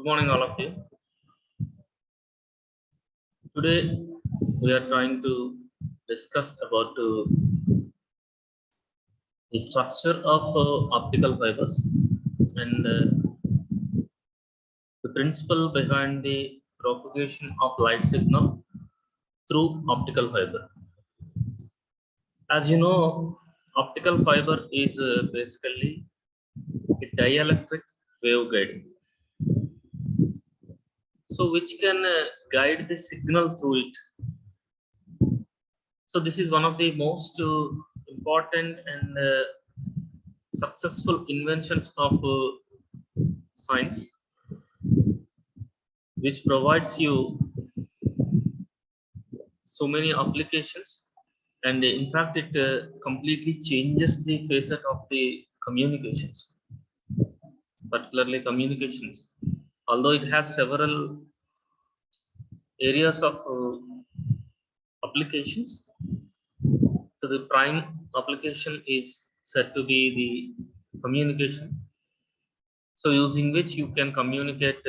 Good morning, all of you. Today, we are trying to discuss about the structure of optical fibers and the principle behind the propagation of light signal through optical fiber. As you know, optical fiber is basically a dielectric waveguide, so which can guide the signal through it. So this is one of the most important and successful inventions of science, which provides you so many applications, and in fact it completely changes the facet of the communications, particularly communications. Although it has several areas of applications, so the prime application is said to be the communication, so using which you can communicate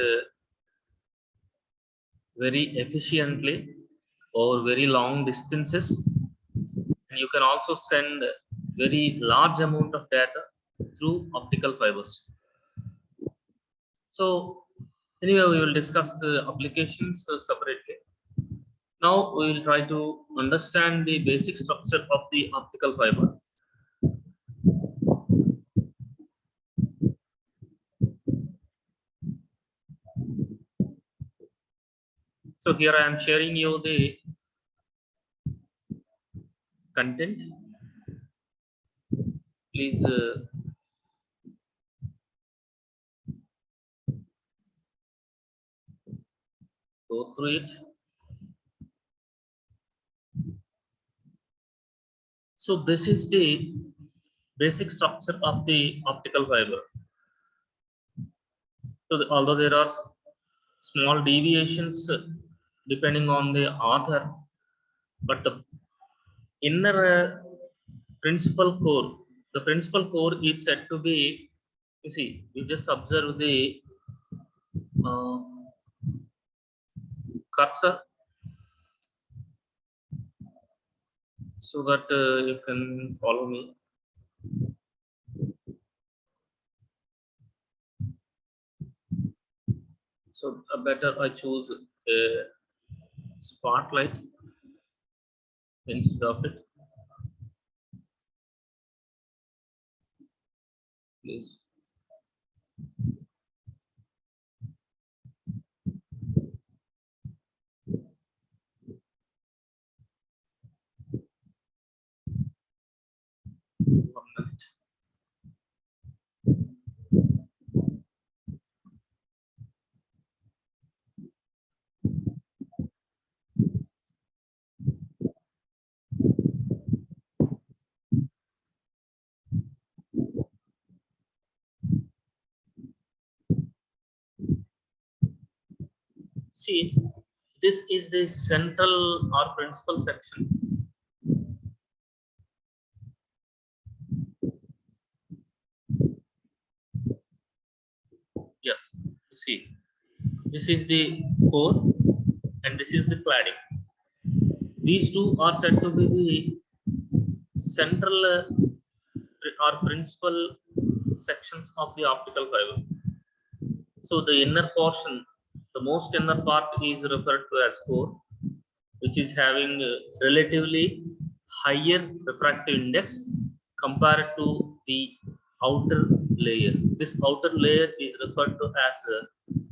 very efficiently over very long distances, and you can also send very large amount of data through optical fibers. So anyway, we will discuss the applications separately. Now we will try to understand the basic structure of the optical fiber. So here I am sharing you the content. Please go through it. So this is the basic structure of the optical fiber. So although there are small deviations depending on the author, but the inner the principal core is said to be, you see, you just observe the uh, cursor so that you can follow me. So better I choose a spotlight instead of it. Please. One minute. See, this is the central or principal section. Yes, see, this is the core and this is the cladding. These two are said to be the central or principal sections of the optical fiber. So the inner portion, the most inner part, is referred to as core, which is having relatively higher refractive index compared to the outer layer. This outer layer is referred to as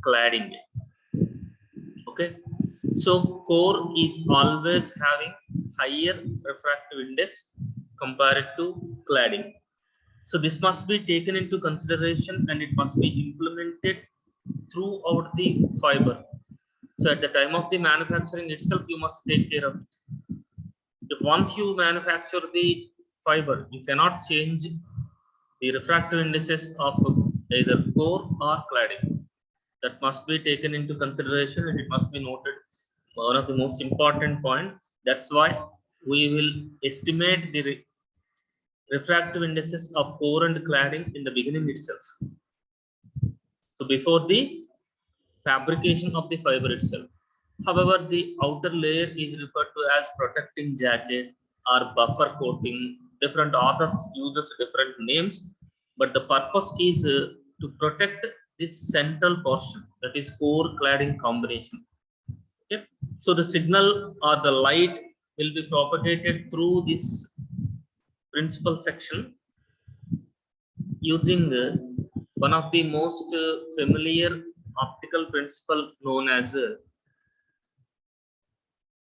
cladding. Okay, so core is always having higher refractive index compared to cladding. So this must be taken into consideration and it must be implemented throughout the fiber. So at the time of the manufacturing itself, you must take care of it. If once you manufacture the fiber, you cannot change the refractive indices of either core or cladding. That must be taken into consideration and it must be noted. One of the most important point. That's why we will estimate the refractive indices of core and cladding in the beginning itself. So before the fabrication of the fiber itself. However, the outer layer is referred to as protecting jacket or buffer coating. Different authors uses different names, but the purpose is to protect this central portion, that is core cladding combination. Okay, so the signal or the light will be propagated through this principal section using one of the most familiar optical principle known as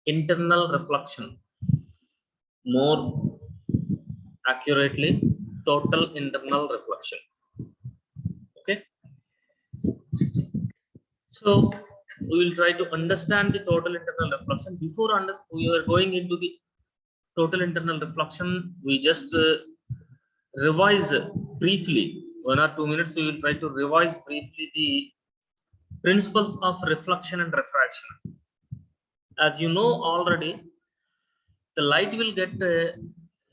internal reflection, more accurately total internal reflection. Okay, so we will try to understand the total internal reflection. Before we are going into the total internal reflection, we just revise briefly 1 or 2 minutes. We will try to revise briefly the principles of reflection and refraction. As you know already, the light will get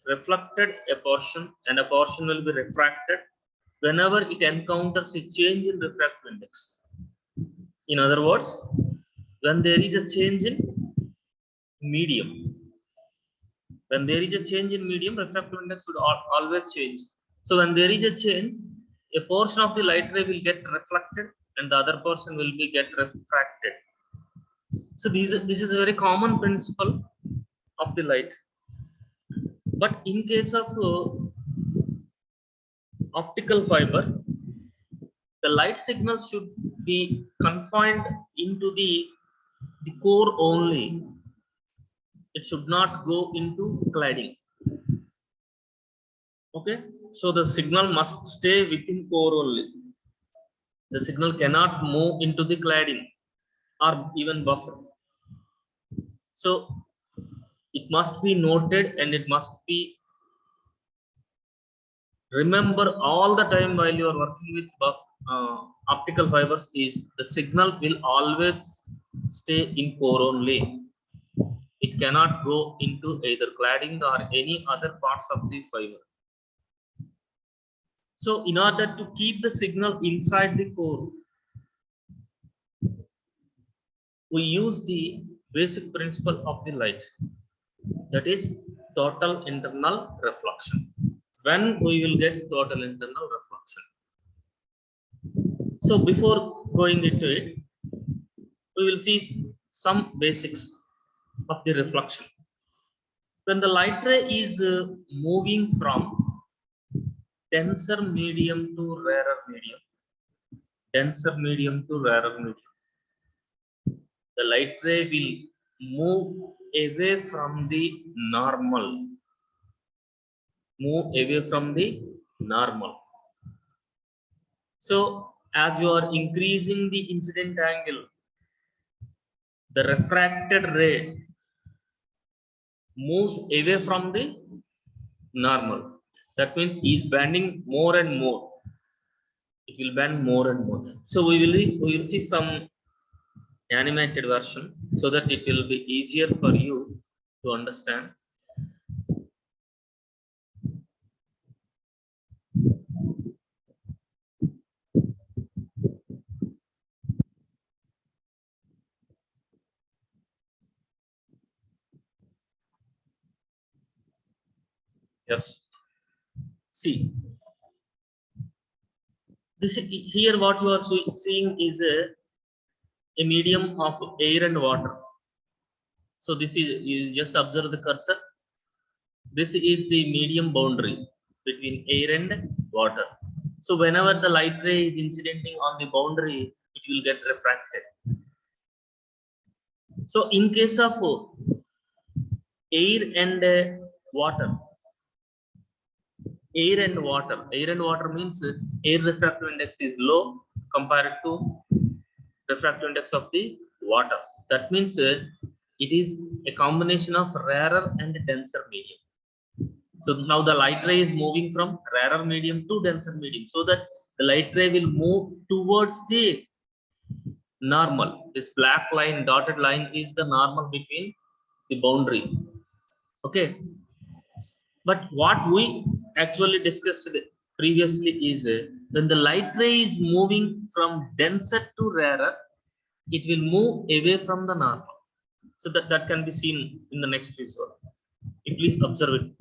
reflected a portion and a portion will be refracted whenever it encounters a change in refractive index. In other words, when there is a change in medium, refractive index would always change. So when there is a change, a portion of the light ray will get reflected and the other portion will be get refracted. So this is a very common principle of the light. But in case of optical fiber, the light signal should be confined into the core only. It should not go into cladding. Okay, so the signal must stay within core only. The signal cannot move into the cladding or even buffer. So it must be noted and it must be remember all the time while you are working with optical fibers is the signal will always stay in core only. It cannot go into either cladding or any other parts of the fiber. So in order to keep the signal inside the core, we use the basic principle of the light, that is total internal reflection. When we will get total internal reflection? So before going into it, we will see some basics of the reflection. When the light ray is moving from denser medium to rarer medium, the light ray will move away from the normal. So as you are increasing the incident angle, the refracted ray moves away from the normal. That means is bending more and more. It will bend more and more. So we will see some animated version so that it will be easier for you to understand. Yes. See, this here what you are seeing is a medium of air and water. So this is, you just observe the cursor. This is the medium boundary between air and water. So whenever the light ray is incidenting on the boundary, it will get refracted. So in case of air and water, air and water means air refractive index is low compared to refractive index of the water. That means it is a combination of rarer and denser medium. So now the light ray is moving from rarer medium to denser medium, so that the light ray will move towards the normal. This black line, dotted line is the normal between the boundary. Okay. But what we actually discussed previously is when the light ray is moving from denser to rarer, it will move away from the normal. So that can be seen in the next visual. You please observe it.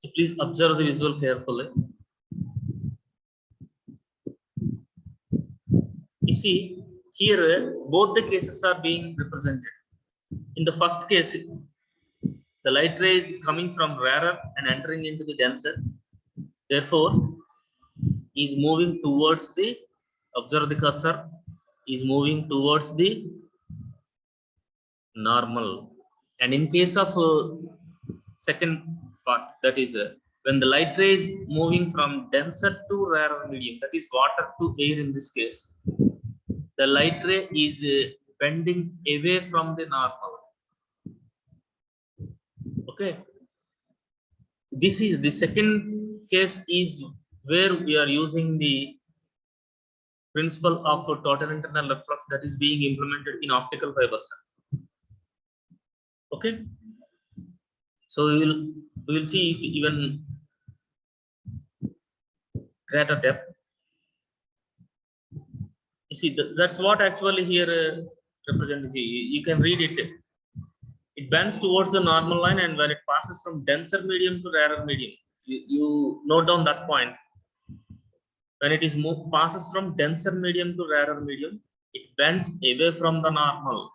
You please observe the visual carefully. You see here both the cases are being represented. In the first case, the light ray is coming from rarer and entering into the denser. Therefore, is moving towards the, observe the cursor, is moving towards the normal. And in case of second part, that is when the light ray is moving from denser to rarer medium, that is water to air in this case, the light ray is bending away from the normal. Okay, this is the second case, is where we are using the principle of total internal reflux that is being implemented in optical fibers. Okay, so we will see it even greater depth. You see, that's what actually here represented. You can read it. It bends towards the normal line, and when it passes from denser medium to rarer medium, you note down that point. When it is passes from denser medium to rarer medium, it bends away from the normal.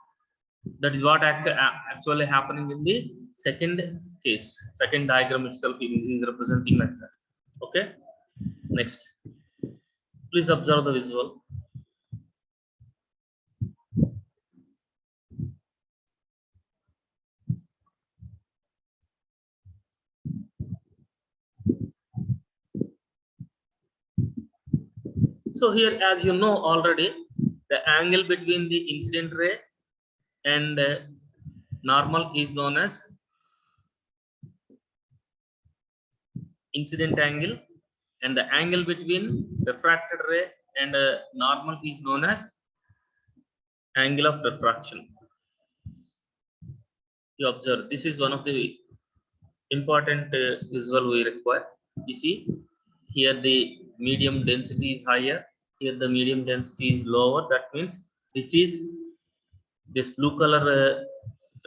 That is what actually happening in the second case. Second diagram itself is representing like that. Okay. Next, please observe the visual. So here, as you know already, the angle between the incident ray and normal is known as incident angle, and the angle between refracted ray and normal is known as angle of refraction. You observe, this is one of the important visual we require. You see, here the medium density is higher, here the medium density is lower. That means this blue color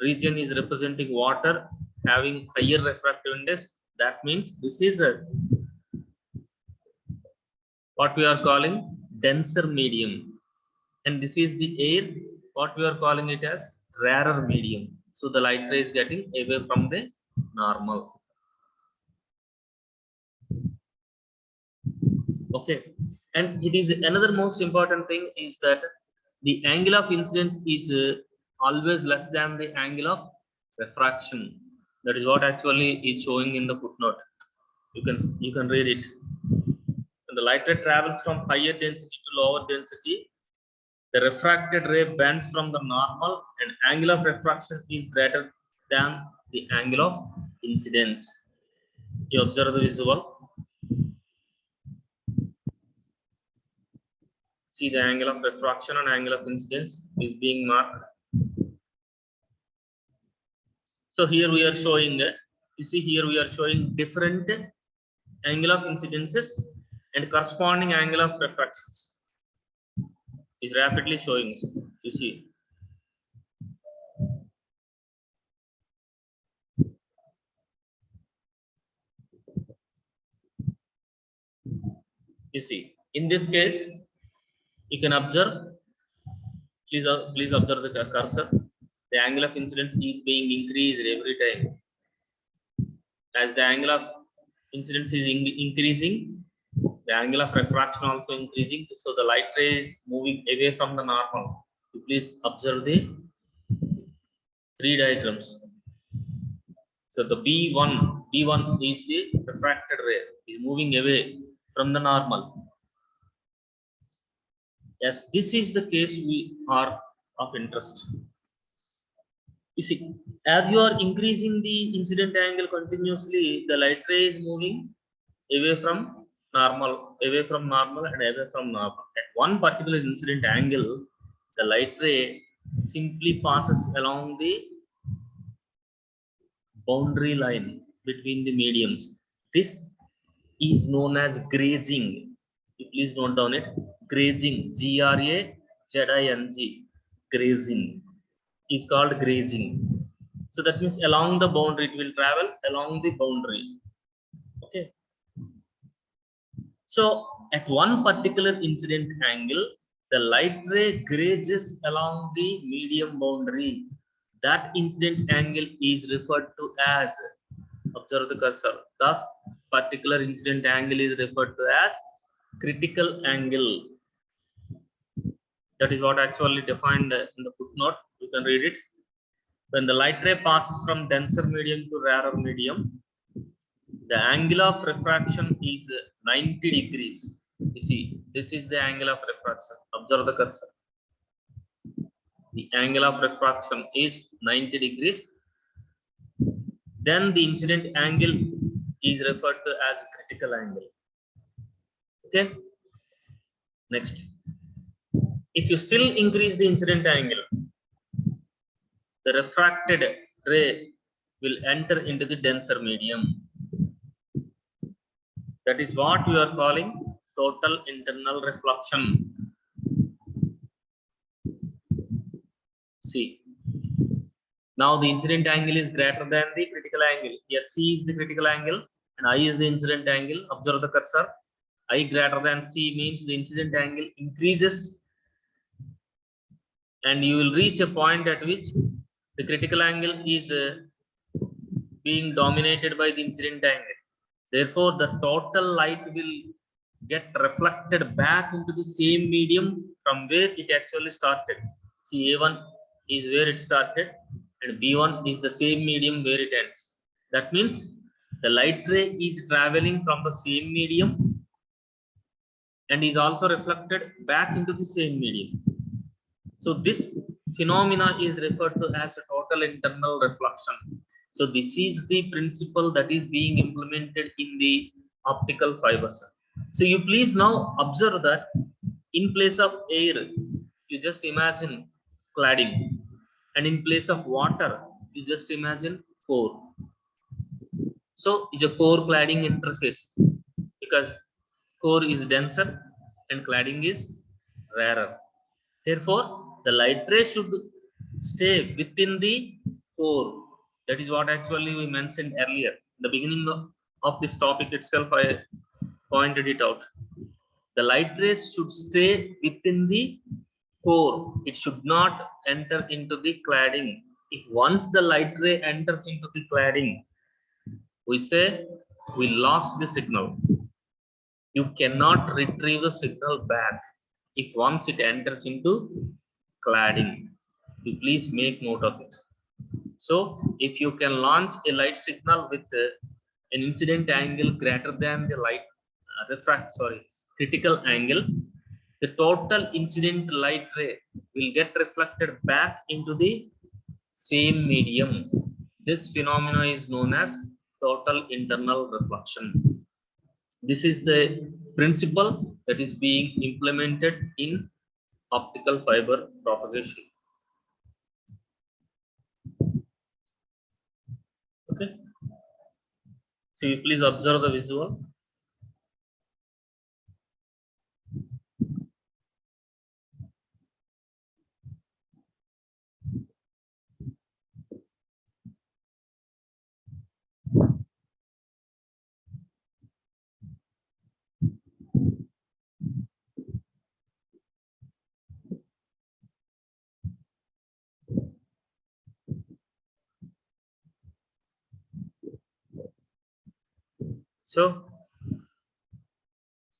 region is representing water having higher refractive index. That means this is what we are calling denser medium, and this is the air, what we are calling it as rarer medium. So the light ray is getting away from the normal. Okay, and it is another most important thing is that the angle of incidence is always less than the angle of refraction. That is what actually is showing in the footnote. You can read it. When the light ray travels from higher density to lower density, the refracted ray bends from the normal, and angle of refraction is greater than the angle of incidence. You observe the visual. See, the angle of refraction and angle of incidence is being marked. So here we are showing, you see here we are showing different angle of incidences and corresponding angle of refractions is rapidly showing. You see, in this case, you can observe. Please observe the cursor. The angle of incidence is being increased every time. As the angle of incidence is increasing, the angle of refraction also increasing. So the light ray is moving away from the normal. You please observe the three diagrams. So the B1 is the refracted ray, is moving away from the normal. Yes, this is the case we are of interest. You see, as you are increasing the incident angle continuously, the light ray is moving away from normal, and away from normal. At one particular incident angle, the light ray simply passes along the boundary line between the mediums. This is known as grazing. You please note down it. grazing, Grazing, grazing is called grazing. So that means along the boundary, it will travel along the boundary. Okay. So at one particular incident angle, the light ray grazes along the medium boundary. That incident angle is referred to as, observe the cursor. Thus, particular incident angle is referred to as critical angle. That is what actually defined in the footnote. You can read it. When the light ray passes from denser medium to rarer medium, the angle of refraction is 90 degrees. You see, this is the angle of refraction. Observe the cursor. The angle of refraction is 90 degrees. Then the incident angle is referred to as critical angle. Okay. Next, if you still increase the incident angle, the refracted ray will enter into the denser medium. That is what we are calling total internal reflection. See, now the incident angle is greater than the critical angle. Here C is the critical angle and I is the incident angle. Observe the cursor. I greater than C means the incident angle increases, and you will reach a point at which the critical angle is being dominated by the incident angle. Therefore, the total light will get reflected back into the same medium from where it actually started. See, A1 is where it started and B1 is the same medium where it ends. That means the light ray is traveling from the same medium and is also reflected back into the same medium. So this phenomena is referred to as a total internal reflection. So this is the principle that is being implemented in the optical fibers. So you please now observe that in place of air, you just imagine cladding, and in place of water, you just imagine core. So it's a core cladding interface because core is denser and cladding is rarer. Therefore, the light ray should stay within the core. That is what actually we mentioned earlier. The beginning of this topic itself, I pointed it out. The light rays should stay within the core. It should not enter into the cladding. If once the light ray enters into the cladding, we say we lost the signal. You cannot retrieve the signal back if once it enters into cladding. You please make note of it. So if you can launch a light signal with an incident angle greater than the light critical angle, the total incident light ray will get reflected back into the same medium. This phenomena is known as total internal reflection. This is the principle that is being implemented in optical fiber propagation. Okay. So you please observe the visual.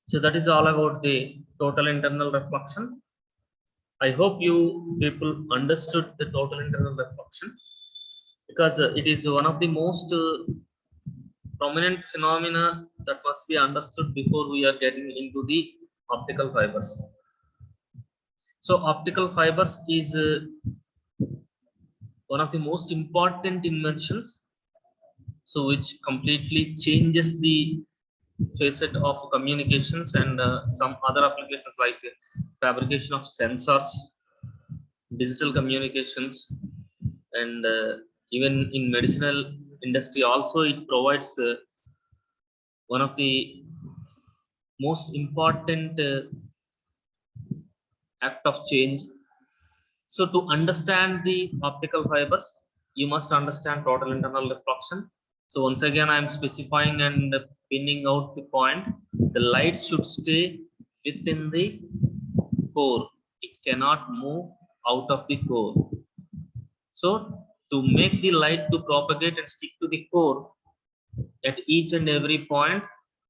So that is all about the total internal reflection. I hope you people understood the total internal reflection, because it is one of the most prominent phenomena that must be understood before we are getting into the optical fibers. So optical fibers is one of the most important inventions, so which completely changes the facet of communications and some other applications like fabrication of sensors, digital communications, and even in medicinal industry also it provides one of the most important act of change. So to understand the optical fibers, you must understand total internal reflection. So once again, I am specifying and pinning out the point. The light should stay within the core. It cannot move out of the core. So to make the light to propagate and stick to the core at each and every point,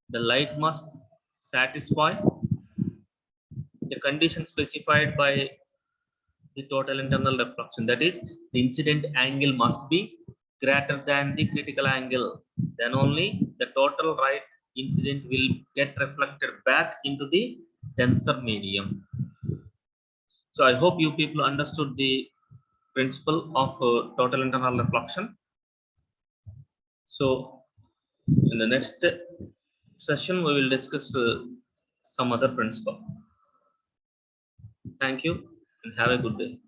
the light must satisfy the condition specified by the total internal reflection. That is, the incident angle must be greater than the critical angle. Then only the total right incident will get reflected back into the denser medium. So I hope you people understood the principle of total internal reflection. So in the next session, we will discuss some other principle. Thank you and have a good day.